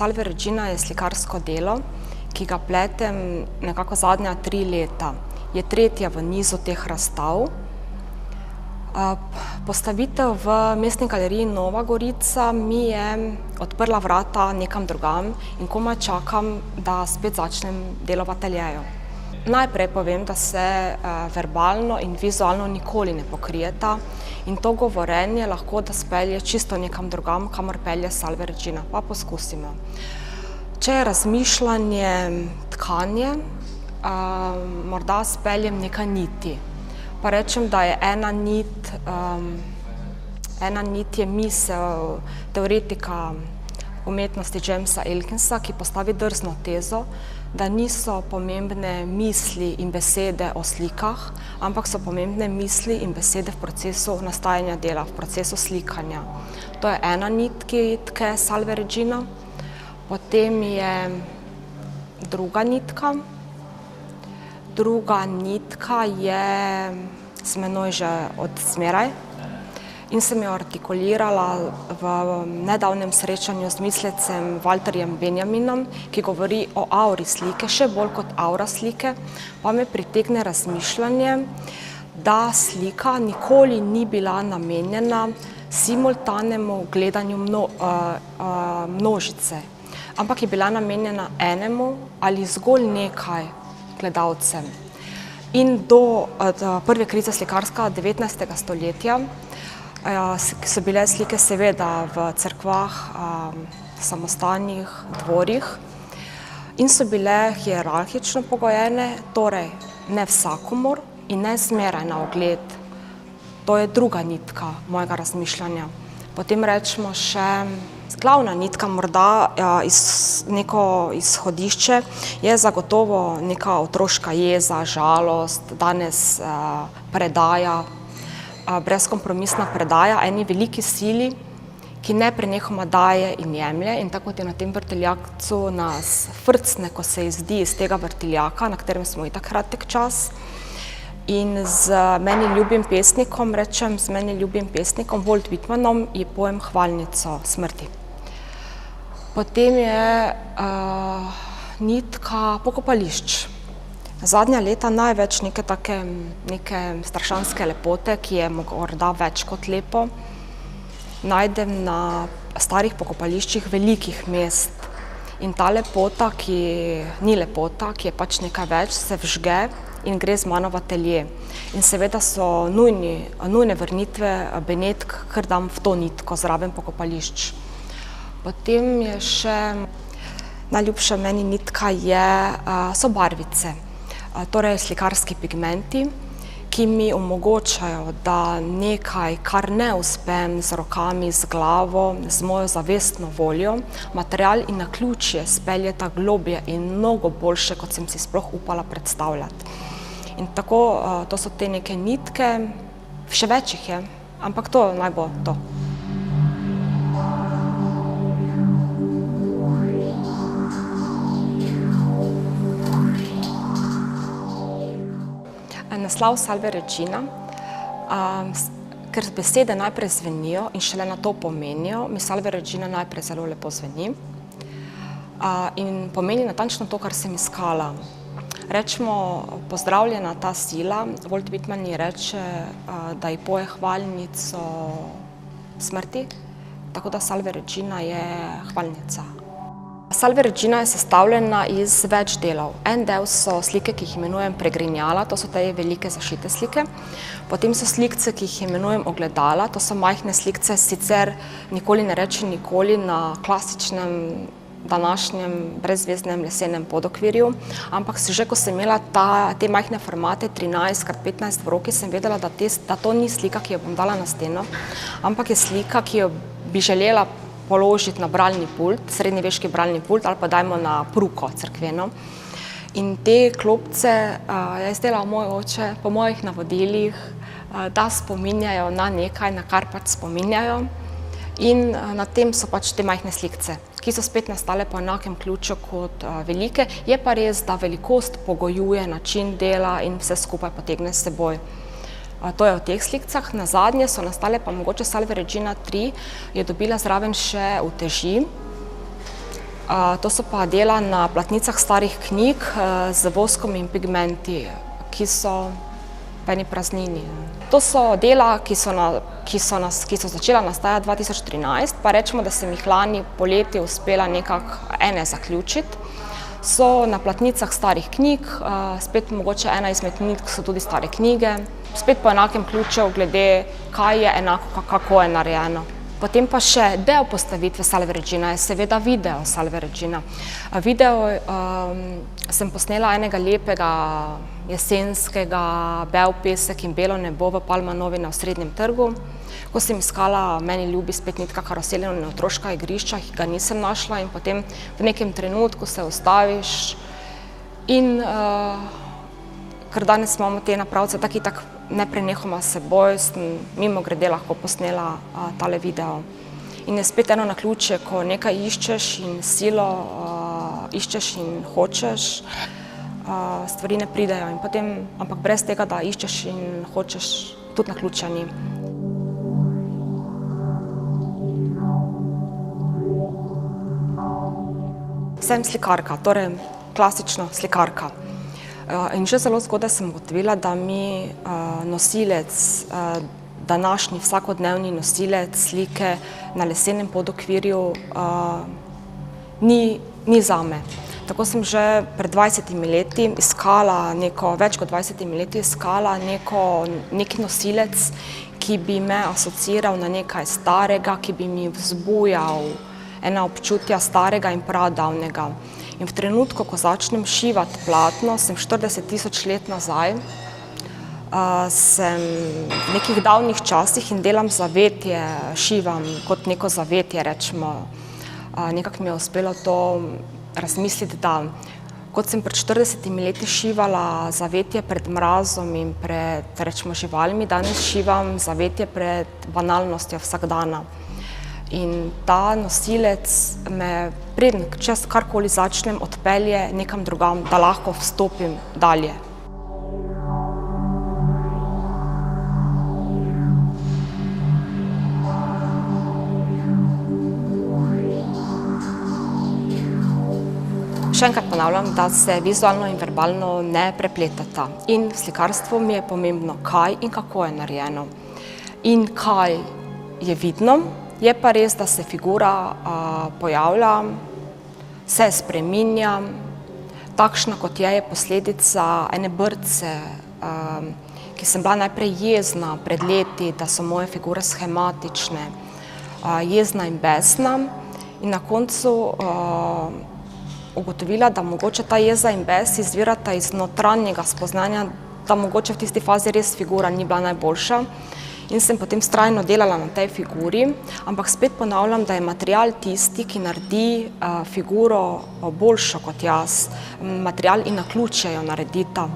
Salve Regina je slikarsko delo, ki ga pletem nekako zadnja 3 leta. Je tretja v nizu teh razstav. Postavitev v Mestni galeriji Nova Gorica mi je odprla vrata nekam drugam in komaj čakam, da spet začnem delo v ateljeju. Najprej povem, da se verbalno in vizualno nikoli ne pokrijeta in to govorenje lahko da spelje čisto nekam drugam, kamor pelje Salve Regina, pa poskusimo. Če je razmišljanje tkanje, morda speljem nekaj niti. Pa rečem, da je ena nit je misel teoretika umetnosti Jamesa Elkinsa, ki postavi drzno tezo, da niso pomembne misli in besede o slikah, ampak so pomembne misli in besede v procesu nastajanja dela, v procesu slikanja. To je ena nit, ki tke Salve Regina. Potem je druga nitka. Druga nitka je z menoj že od zmeraj in sem jo artikulirala v nedavnem srečanju z mislecem Walterjem Benjaminom, ki govori o auri slike, še bolj kot aura slike, pa me pritegne razmišljanje, da slika nikoli ni bila namenjena simultanemu gledanju množice, ampak je bila namenjena enemu ali zgolj nekaj gledalcem. In do prve krize slikarstva 19. stoletja so bile slike seveda v cerkvah, samostanih, dvorih in so bile hierarhično pogojene, torej ne vsakomur in ne zmeraj na ogled. To je druga nitka mojega razmišljanja. Potem rečemo še glavna nitka, morda neko izhodišče, je zagotovo neka otroška jeza, žalost, danes predaja, brezkompromisna predaja eni veliki sili, ki neprenehoma daje in jemlje in tako kot je na tem vrtiljaku nas frcne, ko se izdi iz tega vrtiljaka, na katerem smo itak kratek čas. In z meni ljubim pesnikom, Walt Whitmanom, ji pojem hvalnico smrti. Potem je nitka pokopališč. Zadnja leta največ neke strašanske lepote, ki je morda več kot lepo, najdem na starih pokopališčih velikih mest. In ta lepota, ki ni lepota, ki je pač nekaj več, se vžge in gre z mano v atelje. In seveda so nujne vrnitve Benetk, kar dam v to nitko zraven pokopališč. Potem je še najljubša meni nitka so barvice, torej slikarski pigmenti, ki mi omogočajo, da nekaj, kar ne uspem z rokami, z glavo, z mojo zavestno voljo, material in naključje speljeta globlje in mnogo boljše, kot sem si sploh upala predstavljati. In tako, to so te neke nitke, še več jih je, ampak to naj bo to. Naslov Salve Regina, ker besede najprej zvenijo in šele nato pomenijo, mi Salve Regina najprej zelo lepo zveni in pomeni natančno to, kar sem iskala. Rečemo, pozdravljena ta sila, Walt Whitman ji reče, da ji poje hvalnico smrti, tako da Salve Regina je hvalnica. Salve Regina je sestavljena iz več delov. En del so slike, ki jih imenujem pregrinjala, to so te velike zašite slike. Potem so slikce, ki jih imenujem ogledala, to so majhne slikce, sicer nikoli ne rečem nikoli na klasičnem današnjem brezvezdnem lesenem podokvirju, ampak že ko sem imela te majhne formate 13x15 v roki, sem vedela, da to ni slika, ki jo bom dala na steno, ampak je slika, ki jo bi želela položiti na bralni pult, srednjeveški bralni pult ali pa dajmo na pruko cerkveno. In te klopce je izdelal moj oče po mojih navodilih, da spominjajo na nekaj, na kar pač spominjajo. In na tem so pač te majhne slikce, ki so spet nastale po enakem ključu kot velike. Je pa res, da velikost pogojuje način dela in vse skupaj potegne s seboj. To je v teh slikcah. Nazadnje so nastale pa mogoče Salve Regina 3, je dobila zraven še uteži. To so pa dela na platnicah starih knjig z voskom in pigmenti, ki so v eni praznini. To so dela, ki so začela nastajati 2013, pa rečemo, da sem jih lani poleti uspela nekako zaključiti. So na platnicah starih knjig, spet mogoče ena izmed knjig so tudi stare knjige, spet po enakem ključu glede, kaj je enako, kako je narejeno. Potem pa še del postavitve Salve Regina je seveda video Salve Regina. Video sem posnela enega lepega jesenskega, bel pesek in belo nebo v Palmanovi na Osrednjem trgu. Ko sem iskala meni ljubi spetnitka karoselja in otroška igrišča, ga nisem našla in potem v nekem trenutku se ustaviš in ker danes imamo te napravce tako neprenehoma s seboj, sem mimogrede lahko posnela tale video. In je spet eno naključje, ko nekaj iščeš in silo iščeš in hočeš, stvari ne pridejo in potem, ampak brez tega, da iščeš in hočeš, tudi naključja ni. Sem slikarka, torej klasično slikarka. In že zelo zgodaj sem ugotovila, da mi nosilec, današnji vsakodnevni nosilec slike na lesenem podokvirju ni zame. Tako sem že pred 20 leti iskala več kot 20 leti iskala neki nosilec, ki bi me asociiral na nekaj starega, ki bi mi vzbujal ena občutja starega in pradavnega. In v trenutku, ko začnem šivati platno, sem 40 000 let nazaj, sem v nekih davnih časih in delam zavetje, šivam kot neko zavetje, rečemo. Nekako mi je uspelo to razmisliti, da kot sem pred 40 leti šivala zavetje pred mrazom in pred, rečemo, živalmi, danes šivam zavetje pred banalnostjo vsakdana. In ta nosilec me, preden karkoli začnem, odpelje nekam drugam, da lahko vstopim dalje. Še enkrat ponavljam, da se vizualno in verbalno ne prepletata. In v slikarstvu mi je pomembno, kaj in kako je narejeno. In kaj je vidno. Je pa res, da se figura pojavlja, se spreminja, takšna kot je posledica ene brce, ki sem bila najprej jezna pred leti, da so moje figure shematične, jezna in besna in na koncu ugotovila, da mogoče ta jeza in bes izvirata iz notranjega spoznanja, da mogoče v tisti fazi res figura ni bila najboljša. In sem potem vztrajno delala na tej figuri, ampak spet ponavljam, da je material tisti, ki naredi figuro boljšo kot jaz. Material in naključje jo naredita.